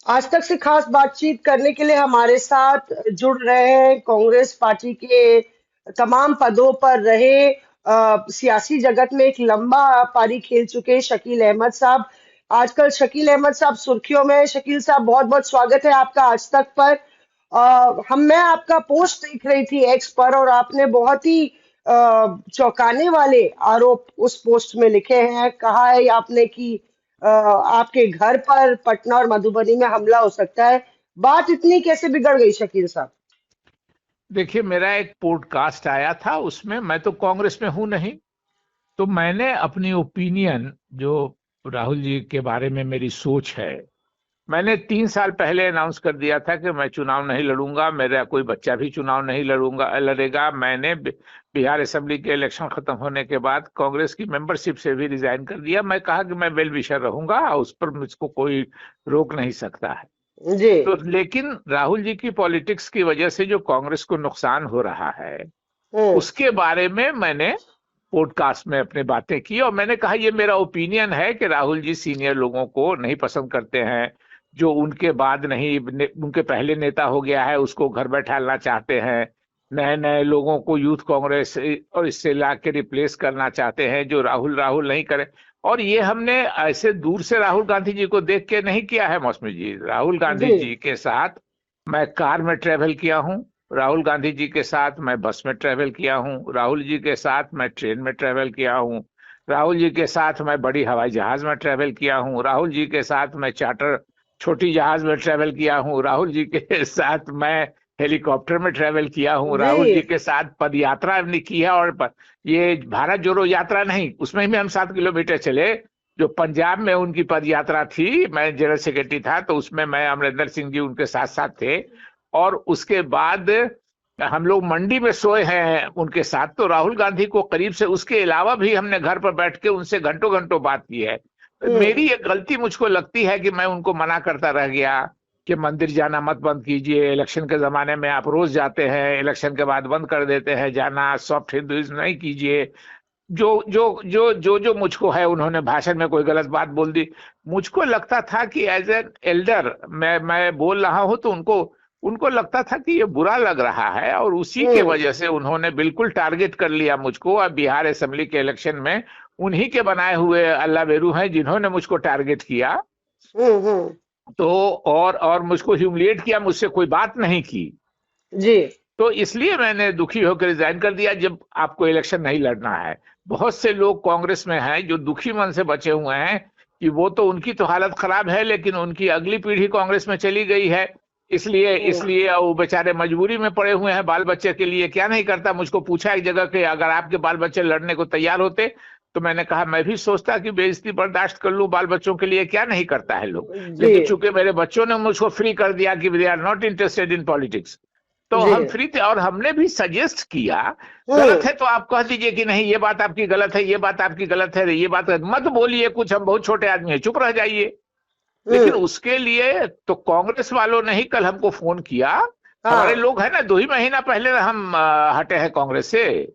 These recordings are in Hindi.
आज तक से खास बातचीत करने के लिए हमारे साथ जुड़ रहे हैं कांग्रेस पार्टी के तमाम पदों पर रहे, सियासी जगत में एक लंबा पारी खेल चुके शकील अहमद साहब। आजकल शकील अहमद साहब सुर्खियों में हैं। शकील साहब, बहुत बहुत स्वागत है आपका आज तक पर। मैं आपका पोस्ट देख रही थी एक्स पर, और आपने बहुत ही चौंकाने वाले आरोप उस पोस्ट में लिखे हैं। कहा है आपने कि आपके घर पर पटना और मधुबनी में हमला हो सकता है। बात इतनी कैसे बिगड़ गई शकील साहब? देखिए, मेरा एक पॉडकास्ट आया था, उसमें मैं तो कांग्रेस में हूं नहीं। तो मैंने अपनी ओपिनियन, जो राहुल जी के बारे में मेरी सोच है, मैंने 3 साल पहले अनाउंस कर दिया था कि मैं चुनाव नहीं लड़ूंगा, मेरा कोई बच्चा भी चुनाव नहीं लड़ेगा। मैंने बिहार असेंबली के इलेक्शन खत्म होने के बाद कांग्रेस की मेंबरशिप से भी रिजाइन कर दिया। मैं कहा कि मैं वेल विशर रहूंगा, उस पर मुझको कोई रोक नहीं सकता है। जी। तो लेकिन राहुल जी की पॉलिटिक्स की वजह से जो कांग्रेस को नुकसान हो रहा है, हम्म। उसके बारे में मैंने पॉडकास्ट में अपनी बातें की, और मैंने कहा ये मेरा ओपिनियन है कि राहुल जी सीनियर लोगों को नहीं पसंद करते हैं। जो उनके बाद नहीं, उनके पहले नेता हो गया है, उसको घर बैठाना चाहते हैं। नए नए लोगों को यूथ कांग्रेस और इससे ला के रिप्लेस करना चाहते हैं, जो राहुल राहुल नहीं करे। और ये हमने ऐसे दूर से राहुल गांधी जी को देख के नहीं किया है मौसमी जी। राहुल गांधी जी। जी के साथ मैं कार में ट्रेवल किया हूँ, राहुल गांधी जी के साथ मैं बस में ट्रेवल किया हूँ, राहुल जी के साथ मैं ट्रेन में ट्रेवल किया हूँ, राहुल जी के साथ मैं बड़ी हवाई जहाज में ट्रेवल किया हूँ, राहुल जी के साथ मैं चार्टर छोटी जहाज में ट्रेवल किया हूँ, राहुल जी के साथ मैं हेलीकॉप्टर में ट्रेवल किया हूँ, जी। राहुल जी के साथ पद यात्रा हमने की है। और ये भारत जोड़ो यात्रा नहीं, उसमें भी हम 7 किलोमीटर चले। जो पंजाब में उनकी पद यात्रा थी, मैं जनरल सेक्रेटरी था, तो उसमें मैं, अमरिंदर सिंह जी उनके साथ साथ थे। और उसके बाद हम लोग मंडी में सोए हैं उनके साथ। तो राहुल गांधी को करीब से, उसके अलावा भी हमने घर पर बैठ के उनसे घंटों घंटों बात की है। हम्म। मेरी एक गलती मुझको लगती है कि मैं उनको मना करता रह गया कि मंदिर जाना मत बंद कीजिए, इलेक्शन के जमाने में आप रोज जाते हैं, इलेक्शन के बाद बंद कर देते हैं जाना, सॉफ्ट हिंदुइज्म नहीं कीजिए। जो जो जो जो जो मुझको है, उन्होंने भाषण में कोई गलत बात बोल दी। मुझको लगता था कि एज एन एल्डर मैं बोल रहा हूं, तो उनको उनको लगता था कि ये बुरा लग रहा है, और उसी के हम्म। वजह से उन्होंने बिल्कुल टारगेट कर लिया मुझको। और बिहार असेंबली के इलेक्शन में उन्हीं के बनाए हुए अल्लाह बेरू हैं जिन्होंने मुझको टारगेट किया। हम्म। तो और मुझको ह्यूमिलिएट किया, मुझसे कोई बात नहीं की। जी। तो इसलिए मैंने दुखी होकर रिजाइन कर दिया। जब आपको इलेक्शन नहीं लड़ना है, बहुत से लोग कांग्रेस में हैं जो दुखी मन से बचे हुए हैं कि वो तो, उनकी तो हालत खराब है, लेकिन उनकी अगली पीढ़ी कांग्रेस में चली गई है। इसलिए हम्म। इसलिए वो बेचारे मजबूरी में पड़े हुए हैं। बाल बच्चे के लिए क्या नहीं करता। मुझको पूछा एक जगह के, अगर आपके बाल बच्चे लड़ने को तैयार होते, तो मैंने कहा मैं भी सोचता कि बेइज्जती बर्दाश्त कर लूं, बाल बच्चों के लिए क्या नहीं करता है लोग। जी। लेकिन चूंकि मेरे बच्चों ने मुझको फ्री कर दिया कि they are not interested in politics, तो जी। हम फ्री थे। और हमने भी सजेस्ट किया, गलत हम्म। है तो आप कह दीजिए कि नहीं ये बात आपकी गलत है, ये बात आपकी गलत है, ये बात मत बोलिए कुछ, हम बहुत छोटे आदमी हैं, चुप रह जाइए। लेकिन हम्म। उसके लिए तो कांग्रेस वालों ने ही कल हमको फोन किया। हमारे हाँ। लोग हैं ना, 2 ही महीना पहले हम हटे हैं कांग्रेस से।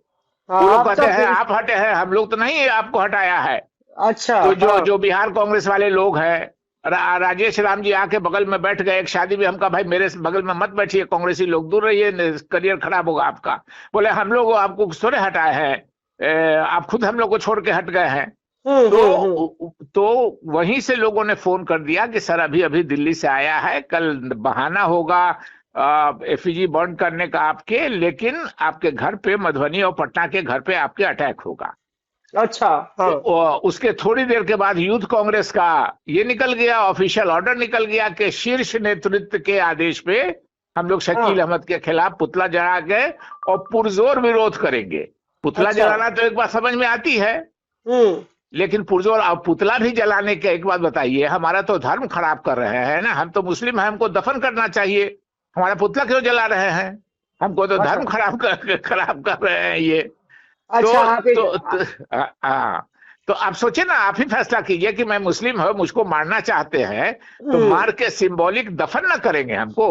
वो हाँ, लोग आप कहते तब हैं आप हटे हैं, हम लोग तो नहीं आपको हटाया है। अच्छा। तो जो हाँ। जो बिहार कांग्रेस वाले लोग हैं, राजेश राम जी आके बगल में बैठ गए एक शादी में। हमका भाई मेरे बगल में मत बैठिए, कांग्रेसी लोग दूर रहिए, करियर खराब होगा आपका। बोले हम लोग आपको थोड़े हटाए हैं, आप खुद हम लोग को छोड़ के हट गए हैं। हम्म। तो वहीं से लोगों ने फोन कर दिया कि सर अभी अभी दिल्ली से आया है, कल बहाना होगा एफईजी बर्न करने का आपके, लेकिन आपके घर पे, मधुबनी और पटना के घर पे आपके अटैक होगा। अच्छा। तो हाँ। उसके थोड़ी देर के बाद यूथ कांग्रेस का ये निकल गया, ऑफिशियल ऑर्डर निकल गया कि शीर्ष नेतृत्व के आदेश पे हम लोग शकील हाँ। अहमद के खिलाफ पुतला जला के और पुरजोर विरोध करेंगे। पुतला अच्छा। जलाना तो एक बात समझ में आती है, हम्म। लेकिन पुरजोर अब पुतला भी जलाने के, एक बात बताइए, हमारा तो धर्म खराब कर रहे हैं ना। हम तो मुस्लिम हैं, हमको दफन करना चाहिए, हमारा पुतला क्यों जला रहे हैं? हमको तो अच्छा। धर्म खराब कर रहे हैं ये। अच्छा, तो आप एक हाँ, तो आप सोचिए ना, आप ही फैसला कीजिए कि मैं मुस्लिम हूं, मुझको मारना चाहते हैं, तो हम्म। मार के सिंबॉलिक दफन ना करेंगे हमको?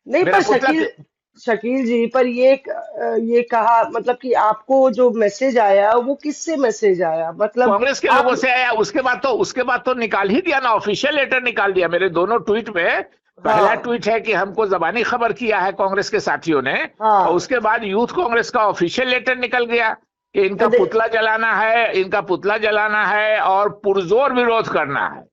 नहीं, मेरा पर पुतला शकील क्यों? शकील जी, पर ये कहा मतलब कि आपको जो मैसेज आया वो किससे मैसेज आया, मतलब कांग्रेस के आप। लोगों से आया। उसके बाद तो निकाल ही दिया ना, ऑफिशियल लेटर निकाल दिया मेरे दोनों ट्वीट में। पहला हाँ। ट्वीट है कि हमको जबानी खबर किया है कांग्रेस के साथियों ने, और हाँ। उसके बाद यूथ कांग्रेस का ऑफिशियल लेटर निकल गया कि इनका अरे। पुतला जलाना है, इनका पुतला जलाना है और पुरजोर विरोध करना है।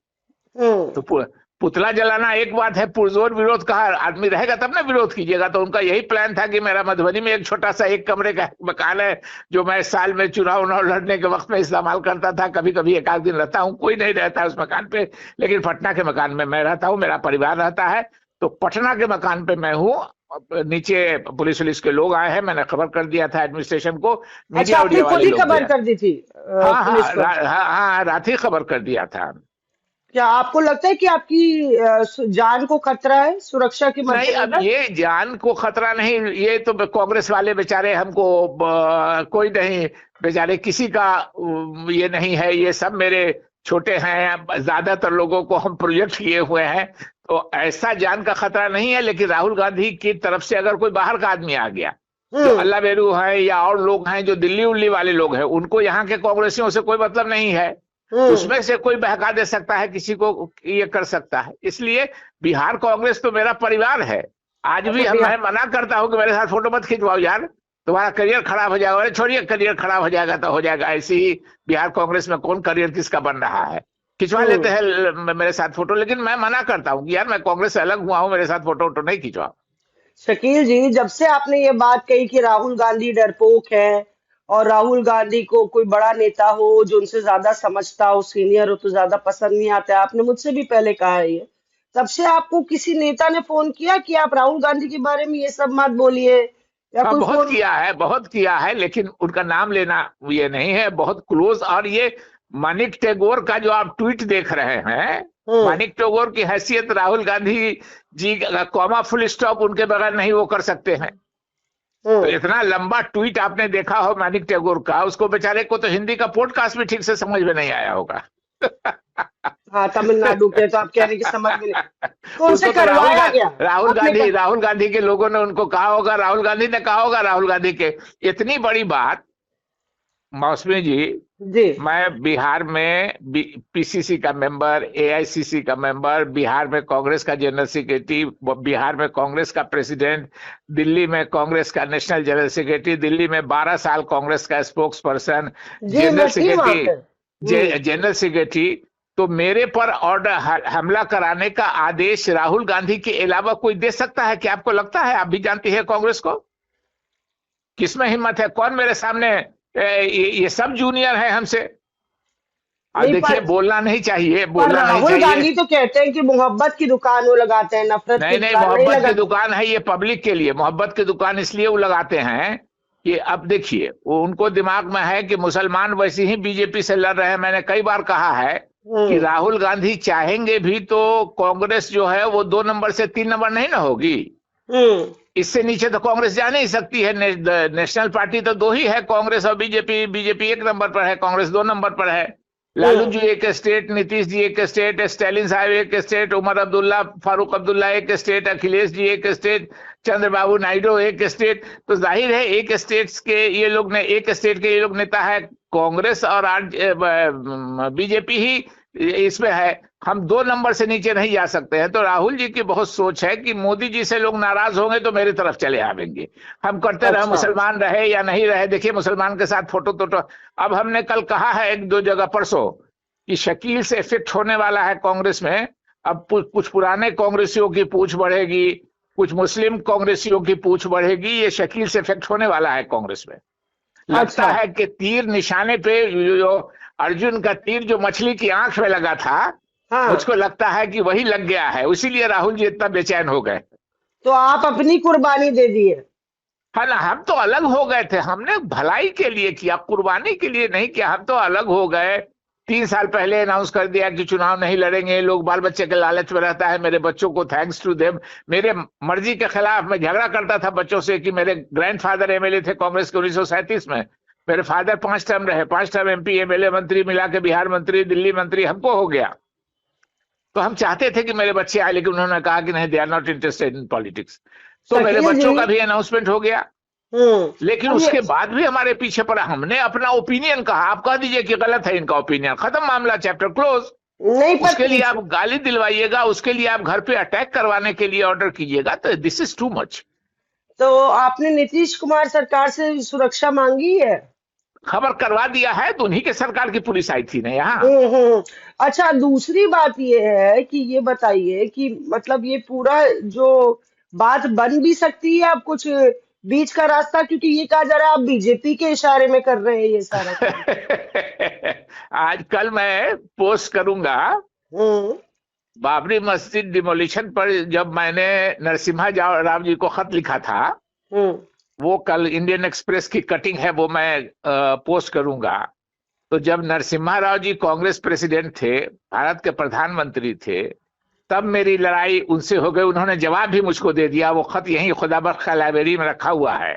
हम्म। तो पुतला जलाना एक बात है, पुरजोर विरोध कहा, आदमी रहेगा तब ना विरोध कीजिएगा। तो उनका यही प्लान था कि मेरा मधुबनी में एक छोटा सा एक कमरे का मकान है, जो मैं साल में चुनाव उनाव लड़ने के वक्त में इस्तेमाल करता था। कभी कभी एक आध दिन रहता हूँ, कोई नहीं रहता है उस मकान पे, लेकिन पटना के मकान में मैं रहता हूँ, मेरा परिवार रहता है। तो पटना के मकान पे मैं हूँ। नीचे पुलिस वुलिस के लोग आए हैं, मैंने खबर कर दिया था एडमिनिस्ट्रेशन को, अच्छा, मीडिया आपने उडिया खुद वाले ही लोग भी खबर आए। कर दी थी हाँ पुलिस हाँ को? हाँ हाँ, रात ही खबर कर दिया था। क्या आपको लगता है कि आपकी जान को खतरा है सुरक्षा के नहीं, अब मद्देनजर? ये जान को खतरा नहीं, ये तो कांग्रेस वाले बेचारे हमको कोई नहीं, बेचारे किसी का ये नहीं है, ये सब मेरे छोटे हैं, ज्यादातर लोगों को हम प्रोजेक्ट किए हुए हैं। तो ऐसा जान का खतरा नहीं है। लेकिन राहुल गांधी की तरफ से अगर कोई बाहर का आदमी आ गया, जो हम्म। अल्लाह बेरू है या और लोग हैं जो दिल्ली उल्ली वाले लोग हैं, उनको यहाँ के कांग्रेसियों से कोई मतलब नहीं है। हम्म। उसमें से कोई बहका दे सकता है किसी को, ये कर सकता है। इसलिए बिहार कांग्रेस तो मेरा परिवार है। आज अच्छा, भी मैं बिहार। मना करता हूं कि मेरे साथ फोटो मत खिंचवाओ यार, तुम्हारा करियर खराब हो जाएगा। अरे छोड़िए, करियर खराब हो जाएगा तो हो जाएगा, ऐसे ही बिहार कांग्रेस में कौन करियर किसका बन रहा है। खिंचवा लेते हम्म। हैं मेरे साथ फोटो, लेकिन मैं मना करता हूँ कि यार मैं कांग्रेस से अलग हुआ हूं, मेरे साथ फोटो वोटो नहीं खिंचवाओ। शकील जी, जब से आपने ये बात कही कि राहुल गांधी डरपोक है और राहुल गांधी को कोई बड़ा नेता हो जो उनसे ज्यादा समझता हो, सीनियर हो, तो ज्यादा पसंद नहीं आता है, आपने मुझसे भी पहले कहा है ये, तब से आपको किसी नेता ने फोन किया कि आप राहुल गांधी के बारे में ये सब मत बोलिए, या हाँ, कोई बहुत फोन? किया है, बहुत किया है, लेकिन उनका नाम लेना ये नहीं है, बहुत क्लोज। और ये मानिक टैगोर का जो आप ट्वीट देख रहे हैं, हम्म। मानिक टैगोर की हैसियत राहुल गांधी जी का कॉमा फुल स्टॉप उनके बगैर नहीं वो कर सकते हैं। तो हम्म। इतना लंबा ट्वीट आपने देखा हो मानिक टैगोर का, उसको बेचारे को तो हिंदी का पॉडकास्ट भी ठीक से समझ में नहीं आया होगा। हाँ, तमिलनाडु के तो आप कह रहे हैं कि समझ में नहीं, तो उनसे उसको तो करवाया गया। आपने कर। राहुल गांधी के लोगों ने उनको कहा होगा, राहुल गांधी ने कहा होगा राहुल गांधी के। इतनी बड़ी बात मौसमी जी, जी। मैं बिहार में पीसीसी का मेंबर, एआईसीसी का मेंबर, बिहार में कांग्रेस का जनरल सेक्रेटरी, बिहार में कांग्रेस का प्रेसिडेंट, दिल्ली में कांग्रेस का नेशनल जनरल सेक्रेटरी, दिल्ली में 12 साल कांग्रेस का स्पोक्स पर्सन, जी, जनरल मैं थी वहां सेक्रेटरी, पे। हम्म। General secretary. तो मेरे पर ऑर्डर हमला कराने का आदेश राहुल गांधी के अलावा कोई दे सकता है? क्या आपको लगता है? आप भी जानती है कांग्रेस को, किसमें हिम्मत है? कौन मेरे सामने ये सब जूनियर है हमसे। और नहीं, देखिए, बोलना नहीं चाहिए, पर बोलना नहीं राहुल चाहिए। गांधी तो कहते हैं कि मोहब्बत की दुकान वो लगाते हैं, नफरत की नहीं नहीं, दुकान नहीं मोहब्बत की लगाते। दुकान है ये पब्लिक के लिए। मोहब्बत की दुकान इसलिए वो लगाते हैं कि अब देखिए, वो उनको दिमाग में है कि मुसलमान वैसे ही बीजेपी से लड़ रहे हैं। मैंने कई बार कहा है कि हम्म। राहुल गांधी चाहेंगे भी तो कांग्रेस जो है वो 2 नंबर से 3 नंबर नहीं ना होगी। हम्म। इससे नीचे तो कांग्रेस जा नहीं सकती है। नेशनल पार्टी तो दो ही है, कांग्रेस और बीजेपी। बीजेपी 1 नंबर पर है, कांग्रेस 2 नंबर पर है। लालू हम्म। जी एक स्टेट, नीतीश जी एक स्टेट, स्टालिन साहब एक स्टेट, उमर अब्दुल्ला, फारूक अब्दुल्ला एक स्टेट, अखिलेश जी एक स्टेट, चंद्रबाबू नायडू एक स्टेट। तो जाहिर है एक स्टेट्स के ये लोग ने, एक स्टेट के ये लोग नेता है। कांग्रेस और आज बीजेपी ही इसमें है। हम 2 नंबर से नीचे नहीं जा सकते हैं। तो राहुल जी की बहुत सोच है कि मोदी जी से लोग नाराज होंगे तो मेरी तरफ चले आवेंगे। हम करते रहे, अच्छा। मुसलमान रहे या नहीं रहे। देखिए, मुसलमान के साथ फोटो तो अब हमने कल कहा है एक दो जगह परसों कि शकील से इफेक्ट होने वाला है कांग्रेस में। अब कुछ पुराने कांग्रेसियों की पूछ बढ़ेगी, कुछ मुस्लिम कांग्रेसियों की पूछ बढ़ेगी। ये शकील से इफेक्ट होने वाला है कांग्रेस में। लगता अच्छा। है कि तीर निशाने पे, जो अर्जुन का तीर जो मछली की आंख में लगा था, हाँ, मुझको लगता है कि वही लग गया है। इसीलिए राहुल जी इतना बेचैन हो गए। तो आप अपनी कुर्बानी दे दिए? है ना, हम तो अलग हो गए थे। हमने भलाई के लिए किया, कुर्बानी के लिए नहीं किया। हम तो अलग हो गए। 3 साल पहले अनाउंस कर दिया कि चुनाव नहीं लड़ेंगे। लोग बाल बच्चे के लालच में रहता है। मेरे बच्चों को थैंक्स टू देम, मेरे मर्जी के खिलाफ मैं झगड़ा करता था बच्चों से कि मेरे ग्रैंडफादर एमएलए थे कांग्रेस के 1937 में। मेरे फादर 5 टर्म रहे, 5 टर्म एमपी एमएलए मंत्री मिला के बिहार मंत्री, दिल्ली मंत्री हमको हो गया। तो हम चाहते थे कि मेरे बच्चे आए, लेकिन उन्होंने कहा कि नहीं, they are not interested in politics. तो मेरे शकील बच्चों जी। का भी अनाउंसमेंट हो गया। लेकिन अब ये उसके बाद भी हमारे पीछे पड़ा, हमने अपना ओपिनियन कहा, आप कह दीजिए कि गलत है इनका ओपिनियन, खत्म मामला, चैप्टर क्लोज। नहीं उसके लिए पर आप गाली दिलवाइएगा, उसके लिए आप घर पे अटैक करवाने के लिए ऑर्डर कीजिएगा, तो दिस इज टू मच। तो आपने नीतीश कुमार सरकार से सुरक्षा मांगी है? खबर करवा दिया है, तो उन्हीं के सरकार की पुलिस आई थी ना यहाँ। हम्म। अच्छा, दूसरी बात ये है कि ये बताइए कि मतलब ये पूरा जो बात बन भी सकती है, अब कुछ बीच का रास्ता, क्योंकि ये कहा जा रहा है आप बीजेपी के इशारे में कर रहे हैं ये सारा काम। आज कल मैं पोस्ट करूंगा हम्म। बाबरी मस्जिद डिमोलिशन पर, जब मैंने नरसिम्हा राव जी को खत लिखा था, हम्म। वो कल इंडियन एक्सप्रेस की कटिंग है, वो मैं पोस्ट करूंगा। तो जब नरसिम्हा राव जी कांग्रेस प्रेसिडेंट थे, भारत के प्रधानमंत्री थे, तब मेरी लड़ाई उनसे हो गई, उन्होंने जवाब भी मुझको दे दिया। वो खत यहीं खुदाबख्श लाइब्रेरी में रखा हुआ है।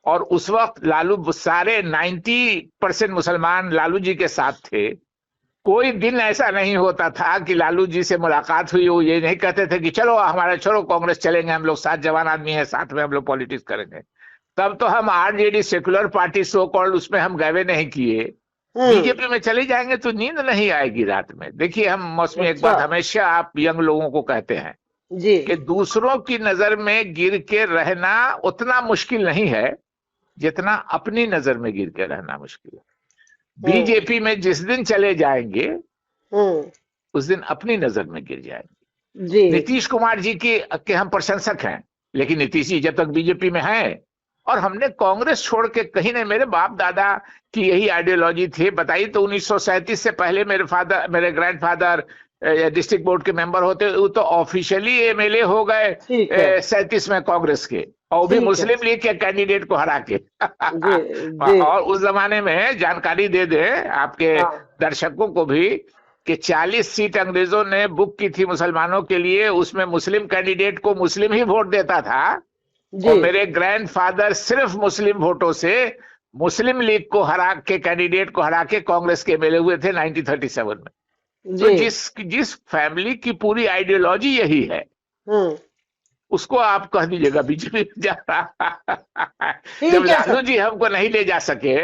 और उस वक्त लालू, सारे 90% मुसलमान लालू जी के साथ थे। कोई दिन ऐसा नहीं होता था कि लालू जी से मुलाकात हुई, वो ये नहीं कहते थे कि चलो हमारा छोड़ो कांग्रेस चलेंगे, हम लोग 7 जवान आदमी हैं, साथ में हम लोग पॉलिटिक्स करेंगे। तब तो हम RJD secular party so called, उसमें हम गए नहीं किए। हम्म। बीजेपी में चली जाएंगे तो नींद नहीं आएगी रात में। देखिए हम मौसमी, एक अच्छा। बात हमेशा आप यंग लोगों को कहते हैं जी। कि दूसरों की नजर में गिर के रहना उतना मुश्किल नहीं है जितना अपनी नजर में गिर के रहना मुश्किल है। हम्म। बीजेपी में जिस दिन चले जाएंगे, हम्म। उस दिन अपनी नजर में गिर जाएंगे। जी। नीतीश कुमार जी के हम प्रशंसक हैं, लेकिन नीतीश जी जब तक बीजेपी में हैं, और हमने कांग्रेस छोड़ के कहीं नहीं, मेरे बाप दादा की यही आइडियोलॉजी थी। बताइए, तो 1937 से पहले मेरे ग्रैंडफादर डिस्ट्रिक्ट बोर्ड के मेंबर होते, वो तो ऑफिशियली एमएलए हो गए ठीक है। 37 में कांग्रेस के, और वो भी ठीक है। मुस्लिम लीग के कैंडिडेट को हरा के। जी। जी। और उस जमाने में जानकारी दे दे आपके हाँ। दर्शकों को भी कि 40 सीट अंग्रेजों ने बुक की थी मुसलमानों के लिए, उसमें मुस्लिम कैंडिडेट को मुस्लिम ही वोट देता था। जी। और मेरे ग्रैंडफादर सिर्फ मुस्लिम वोटों से मुस्लिम लीग को हरा के, कैंडिडेट को हरा के कांग्रेस के एमएलए हुए थे 1937 में। तो जी। जिस फैमिली की पूरी आइडियोलॉजी यही है, हम्म। उसको आप कह दीजिएगा बीजेपी में जा रहा। जब ठीक है लालू सर। जी हमको नहीं ले जा सके,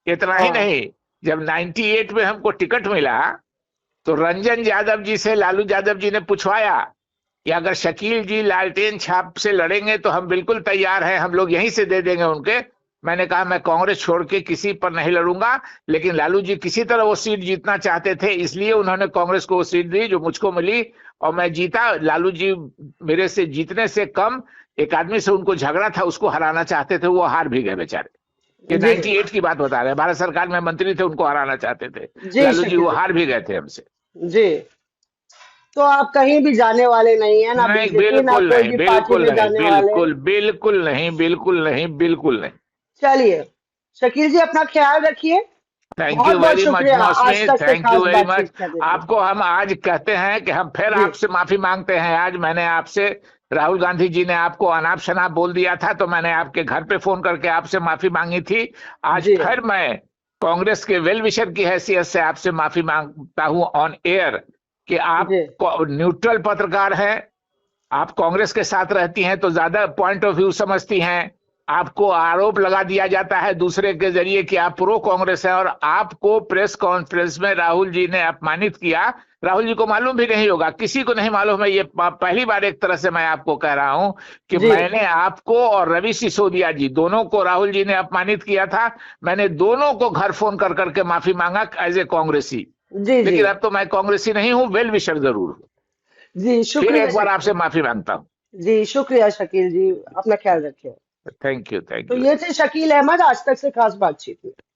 इतना ही हाँ। नहीं, जब 98 में हमको टिकट मिला, तो रंजन यादव जी से लालू यादव जी ने पूछवाया कि अगर शकील जी लालटेन छाप से लड़ेंगे तो हम बिल्कुल तैयार हैं, हम लोग यहीं से दे देंगे उनके। मैंने कहा मैं कांग्रेस छोड़ के किसी पर नहीं लड़ूंगा, लेकिन लालू जी किसी तरह वो सीट जीतना चाहते थे, इसलिए उन्होंने कांग्रेस को वो सीट दी जो मुझको मिली, और मैं जीता। लालू जी मेरे से जीतने से कम, एक आदमी से उनको झगड़ा था, उसको हराना चाहते थे, वो हार भी गए बेचारे। ये जी। 98 की बात बता रहे हैं, भारत सरकार में मंत्री थे, उनको हराना चाहते थे जी लालू जी, शकील वो जी। हार भी गए थे हमसे। जी। तो आप कहीं भी जाने वाले नहीं है, ना नहीं, बीजेपी ना बिल्कुल कोई नहीं, भी पार्टी बिल्कुल में नहीं, जाने वाले हैं। बिल्कुल बिल्कुल नहीं, बिल्कुल नहीं, बिल्कुल नहीं। चलिए, शकील जी अपना ख्याल रखिए। थैंक बहुत यू बहुत वेरी मच शुक्रिया मौसमी, आज तक से थैंक यू खास वेरी मच। बातचीत करने के लिए। आपको हम आज कहते हैं कि हम फिर जी। आपसे माफी मांगते हैं। आज मैंने आपसे, राहुल गांधी जी ने आपको अनाप शनाप बोल दिया था, तो मैंने आपके घर पे फोन करके आपसे माफी मांगी थी। आज जी। फिर मैं कांग्रेस के वेल विशर की हैसियत से आपसे माफी मांगता हूं ऑन एयर, कि आप जी। न्यूट्रल पत्रकार हैं, आप कांग्रेस के साथ रहती हैं तो ज्यादा पॉइंट ऑफ व्यू समझती हैं। आपको आरोप लगा दिया जाता है दूसरे के जरिए कि आप प्रो कांग्रेस हैं, और आपको प्रेस कॉन्फ्रेंस में राहुल जी ने अपमानित किया। राहुल जी को मालूम भी नहीं होगा, किसी को नहीं मालूम है, ये पहली बार एक तरह से मैं आपको कह रहा हूं कि जी। मैंने आपको और रवि सिसोदिया जी दोनों को राहुल जी ने अपमानित किया था। मैंने दोनों को घर फोन कर करके माफी मांगा एज ए कांग्रेसी। जी। जी। लेकिन अब तो मैं कांग्रेसी नहीं हूं, वेल विशर जरूर हूं। जी फिर शुक्रिया एक बार शकील आपसे माफी मांगता हूं। जी। शुक्रिया शकील जी, अपना ख्याल रखिए। थैंक यू, थैंक तो यू। ये थे शकील अहमद आज तक से खास बातचीत में।